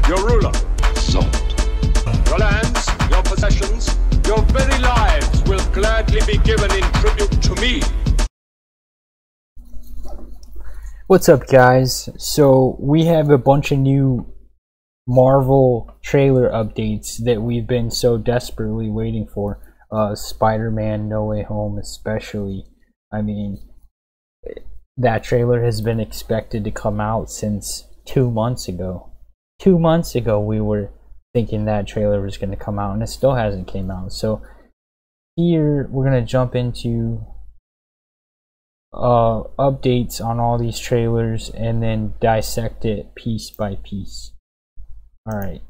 your ruler. Zod. Your lands, your possessions, your very lives will gladly be given in tribute to me. What's up, guys? So we have a bunch of new Marvel trailer updates that we've been so desperately waiting for. Spider-Man No Way Home especially. I mean, that trailer has been expected to come out since 2 months ago. 2 months ago we were thinking that trailer was going to come out, and it still hasn't came out. So here we're going to jump into updates on all these trailers and then dissect it piece by piece. Alright.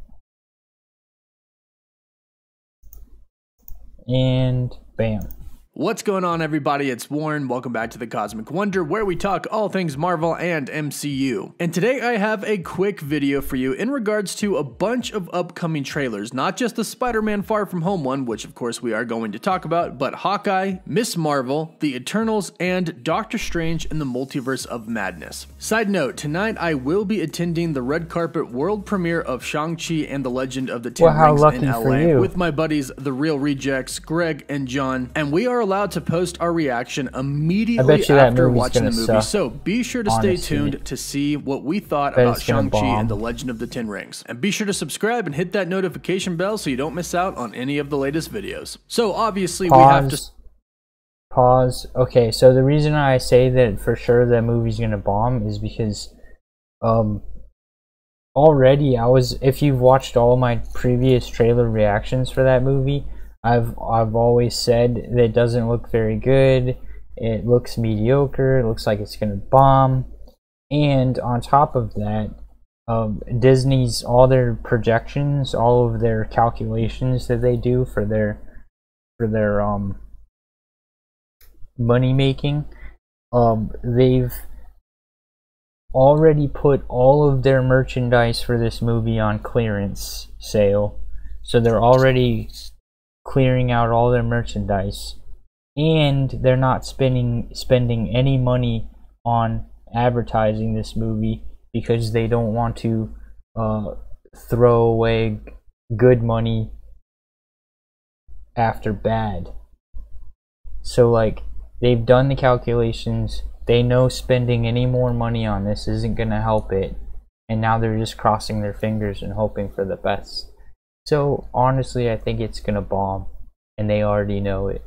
And bam. What's going on, everybody? It's Warren. Welcome back to the Cosmic Wonder, where we talk all things Marvel and MCU. And today I have a quick video for you in regards to a bunch of upcoming trailers, not just the Spider-Man Far From Home one, which of course we are going to talk about, but Hawkeye, Ms. Marvel, The Eternals, and Doctor Strange in the Multiverse of Madness. Side note, tonight I will be attending the red carpet world premiere of Shang-Chi and the Legend of the Ten Rings in LA with my buddies, The Real Rejects, Greg and John, and we are allowed to post our reaction immediately after watching the movie, so be sure to stay tuned to see what we thought about Shang-Chi and the Legend of the Ten Rings. And be sure to subscribe and hit that notification bell so you don't miss out on any of the latest videos. So obviously we have to... Pause. Okay, so the reason I say that for sure that movie's gonna bomb is because already if you've watched all my previous trailer reactions for that movie, I've always said that it doesn't look very good. It looks mediocre. It looks like it's gonna bomb. And on top of that, Disney's all their projections, all of their calculations that they do for their money making, they've already put all of their merchandise for this movie on clearance sale. So they're already clearing out all their merchandise, and they're not spending any money on advertising this movie because they don't want to throw away good money after bad. So like, they've done the calculations, they know spending any more money on this isn't gonna help it, and now they're just crossing their fingers and hoping for the best. So honestly, I think it's gonna bomb, and they already know it.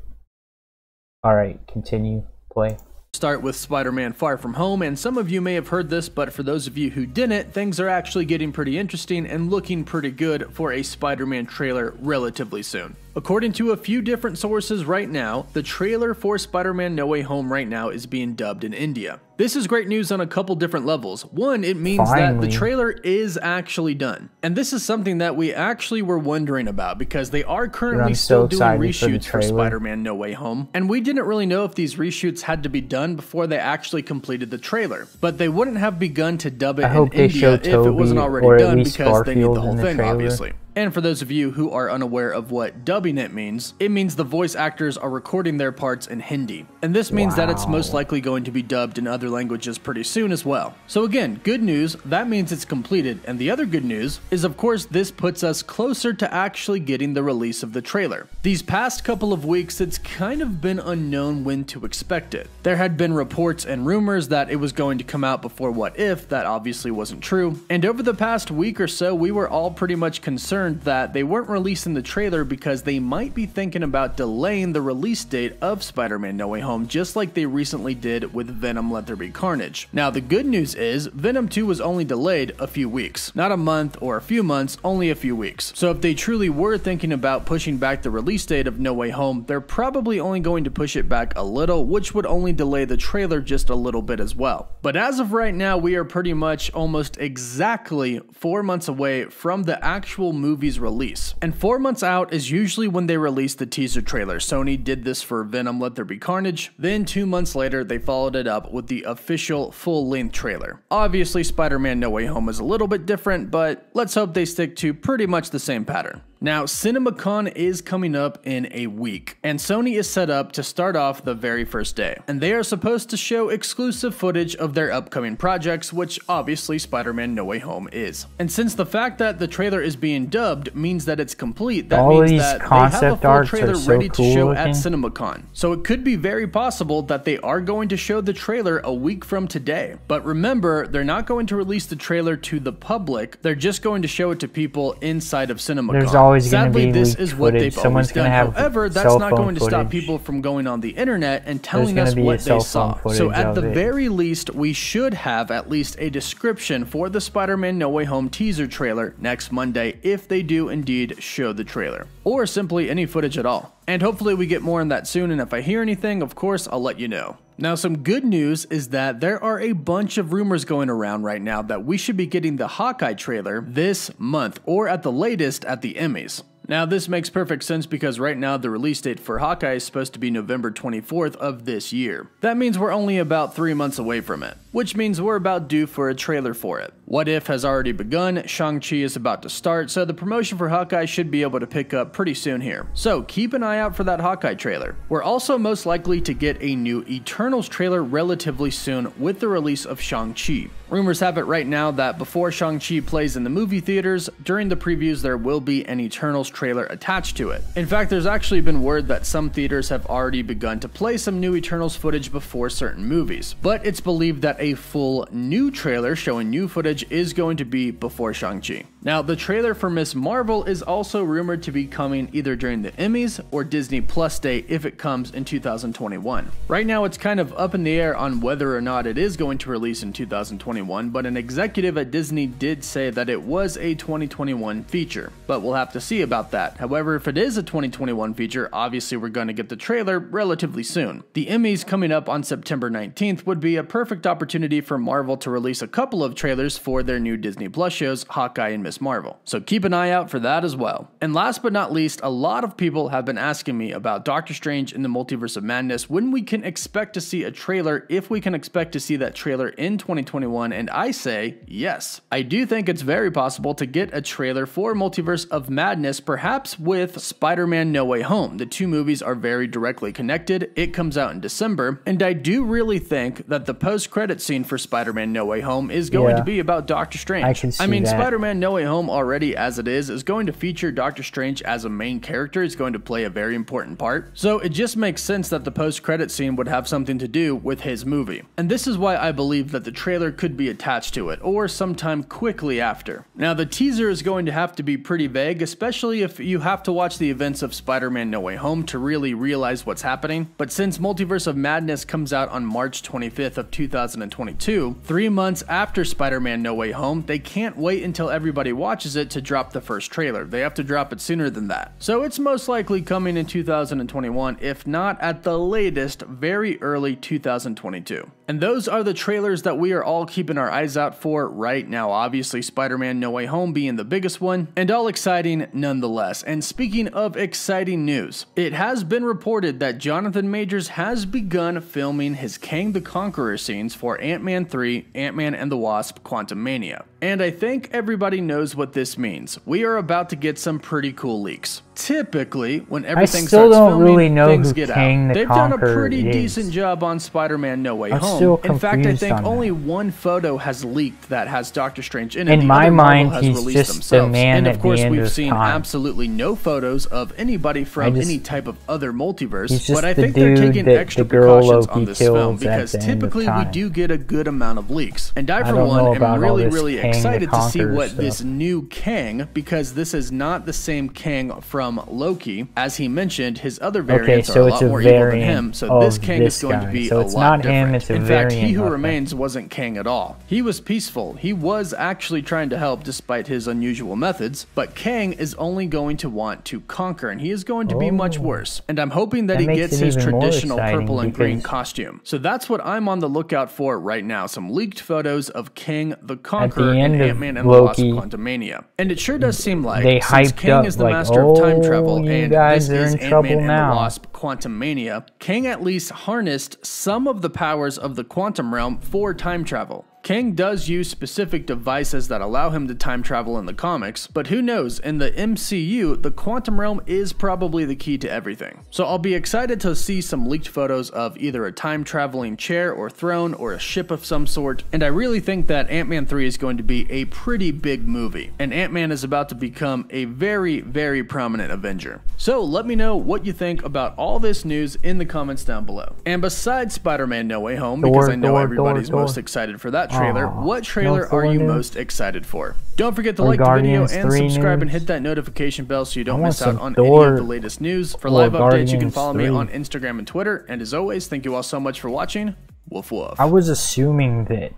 Alright, continue, play. Start with Spider-Man Far From Home, and some of you may have heard this, but for those of you who didn't, things are actually getting pretty interesting and looking pretty good for a Spider-Man trailer relatively soon. According to a few different sources right now, the trailer for Spider-Man No Way Home right now is being dubbed in India. This is great news on a couple different levels. One, it means that the trailer is actually done. And this is something that we actually were wondering about because they are currently still doing reshoots for Spider-Man No Way Home. And we didn't really know if these reshoots had to be done before they actually completed the trailer. But they wouldn't have begun to dub it in India if it wasn't already done because they need the whole thing, obviously. And for those of you who are unaware of what dubbing it means the voice actors are recording their parts in Hindi. And this means that it's most likely going to be dubbed in other languages pretty soon as well. So again, good news, that means it's completed. And the other good news is, of course, this puts us closer to actually getting the release of the trailer. These past couple of weeks, it's kind of been unknown when to expect it. There had been reports and rumors that it was going to come out before What If, that obviously wasn't true. And over the past week or so, we were all pretty much concerned that they weren't releasing the trailer because they might be thinking about delaying the release date of Spider-Man No Way Home, just like they recently did with Venom Let There Be Carnage. Now the good news is Venom 2 was only delayed a few weeks, not a month or a few months, only a few weeks. So if they truly were thinking about pushing back the release date of No Way Home, they're probably only going to push it back a little, which would only delay the trailer just a little bit as well. But as of right now, we are pretty much almost exactly 4 months away from the actual movie's release. And 4 months out is usually when they release the teaser trailer. Sony did this for Venom Let There Be Carnage. Then 2 months later, they followed it up with the official full-length trailer. Obviously, Spider-Man No Way Home is a little bit different, but let's hope they stick to pretty much the same pattern. Now, CinemaCon is coming up in a week, and Sony is set up to start off the very first day, and they are supposed to show exclusive footage of their upcoming projects, which obviously Spider-Man No Way Home is. And since the fact that the trailer is being dubbed means that it's complete, that means that they have a full trailer ready to show at CinemaCon. So it could be very possible that they are going to show the trailer a week from today. But remember, they're not going to release the trailer to the public, they're just going to show it to people inside of CinemaCon. There's always going to be this is what they've always done. However, that's not going to footage. Stop people from going on the internet and telling us what they saw. So at the very least, we should have at least a description for the Spider-Man No Way Home teaser trailer next Monday if they do indeed show the trailer, or simply any footage at all. And hopefully we get more on that soon, and if I hear anything, of course, I'll let you know. Now, some good news is that there are a bunch of rumors going around right now that we should be getting the Hawkeye trailer this month, or at the latest at the Emmys. Now, this makes perfect sense because right now the release date for Hawkeye is supposed to be November 24th of this year. That means we're only about 3 months away from it, which means we're about due for a trailer for it. What If has already begun, Shang-Chi is about to start, so the promotion for Hawkeye should be able to pick up pretty soon here. So keep an eye out for that Hawkeye trailer. We're also most likely to get a new Eternals trailer relatively soon with the release of Shang-Chi. Rumors have it right now that before Shang-Chi plays in the movie theaters, during the previews there will be an Eternals trailer attached to it. In fact, there's actually been word that some theaters have already begun to play some new Eternals footage before certain movies, but it's believed that a full new trailer showing new footage is going to be before Shang-Chi. Now, the trailer for Ms. Marvel is also rumored to be coming either during the Emmys or Disney Plus Day if it comes in 2021. Right now, it's kind of up in the air on whether or not it is going to release in 2021, but an executive at Disney did say that it was a 2021 feature, but we'll have to see about that. However, if it is a 2021 feature, obviously we're going to get the trailer relatively soon. The Emmys coming up on September 19th would be a perfect opportunity for Marvel to release a couple of trailers for their new Disney Plus shows, Hawkeye and Ms. Marvel. So keep an eye out for that as well. And last but not least, a lot of people have been asking me about Doctor Strange in the Multiverse of Madness, when we can expect to see a trailer, if we can expect to see that trailer in 2021, and I say yes. I do think it's very possible to get a trailer for Multiverse of Madness, perhaps with Spider-Man No Way Home. The two movies are very directly connected. It comes out in December, and I do really think that the post-credit scene for Spider-Man No Way Home is going to be about Doctor Strange. I mean, Spider-Man No Way Home already, as it is going to feature Doctor Strange as a main character. He's going to play a very important part. So it just makes sense that the post-credit scene would have something to do with his movie. And this is why I believe that the trailer could be attached to it, or sometime quickly after. Now, the teaser is going to have to be pretty vague, especially if you have to watch the events of Spider-Man No Way Home to really realize what's happening. But since Multiverse of Madness comes out on March 25th of 2022, 3 months after Spider-Man No Way Home, they can't wait until everybody watches it to drop the first trailer. They have to drop it sooner than that. So it's most likely coming in 2021, if not at the latest, very early 2022. And those are the trailers that we are all keeping our eyes out for right now. Obviously, Spider-Man No Way Home being the biggest one, and all exciting nonetheless. And speaking of exciting news, it has been reported that Jonathan Majors has begun filming his Kang the Conqueror scenes for Ant-Man 3, Ant-Man and the Wasp: Quantumania. And I think everybody knows what this means. We are about to get some pretty cool leaks. Typically, when everything starts filming, things get out. They've done a pretty decent job on Spider-Man No Way Home. In fact, I think only one photo has leaked that has Doctor Strange in it. In my mind, he's just the man at the end of time. And of course, we've seen absolutely no photos of anybody from any type of other multiverse. But I think they're taking extra precautions on this film because typically we do get a good amount of leaks. And I, for one, am really excited to see what this new Kang, because this is not the same Kang from Loki. As he mentioned, his other variants are a lot more evil than him, so this Kang is going to be a lot different. In fact, He Who Remains wasn't Kang at all. He was peaceful. He was actually trying to help despite his unusual methods, but Kang is only going to want to conquer, and he is going to be much worse. And I'm hoping that he gets his traditional purple and green costume. So that's what I'm on the lookout for right now. Some leaked photos of Kang the Conqueror in Ant-Man and the Wasp: Quantumania. And it sure does seem like, since Kang is the master of time travel, and this is Ant-Man and the Wasp: Quantumania, Kang at least harnessed some of the powers of the quantum realm for time travel. Kang does use specific devices that allow him to time travel in the comics, but who knows, in the MCU, the quantum realm is probably the key to everything. So I'll be excited to see some leaked photos of either a time traveling chair or throne or a ship of some sort, and I really think that Ant-Man 3 is going to be a pretty big movie, and Ant-Man is about to become a very, very prominent Avenger. So let me know what you think about all this news in the comments down below. And besides Spider-Man No Way Home, because I know everybody's most excited for that trailer, what trailer are you most excited for? Don't forget to like the video and subscribe and hit that notification bell so you don't miss out on any of the latest news. For live updates, you can follow me on Instagram and Twitter. And as always, thank you all so much for watching. Woof woof. I was assuming that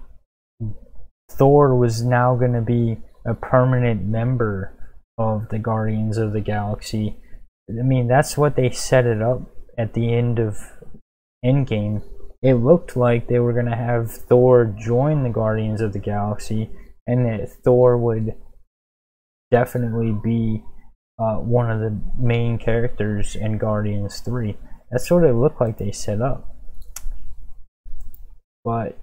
Thor was now going to be a permanent member of the Guardians of the Galaxy. I mean, that's what they set it up at the end of Endgame. It looked like they were going to have Thor join the Guardians of the Galaxy, and that Thor would definitely be one of the main characters in Guardians 3. That's what it looked like they set up. But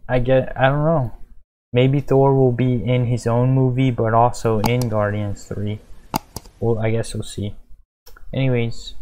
I don't know. Maybe Thor will be in his own movie, but also in Guardians 3. Well, I guess we'll see. Anyways,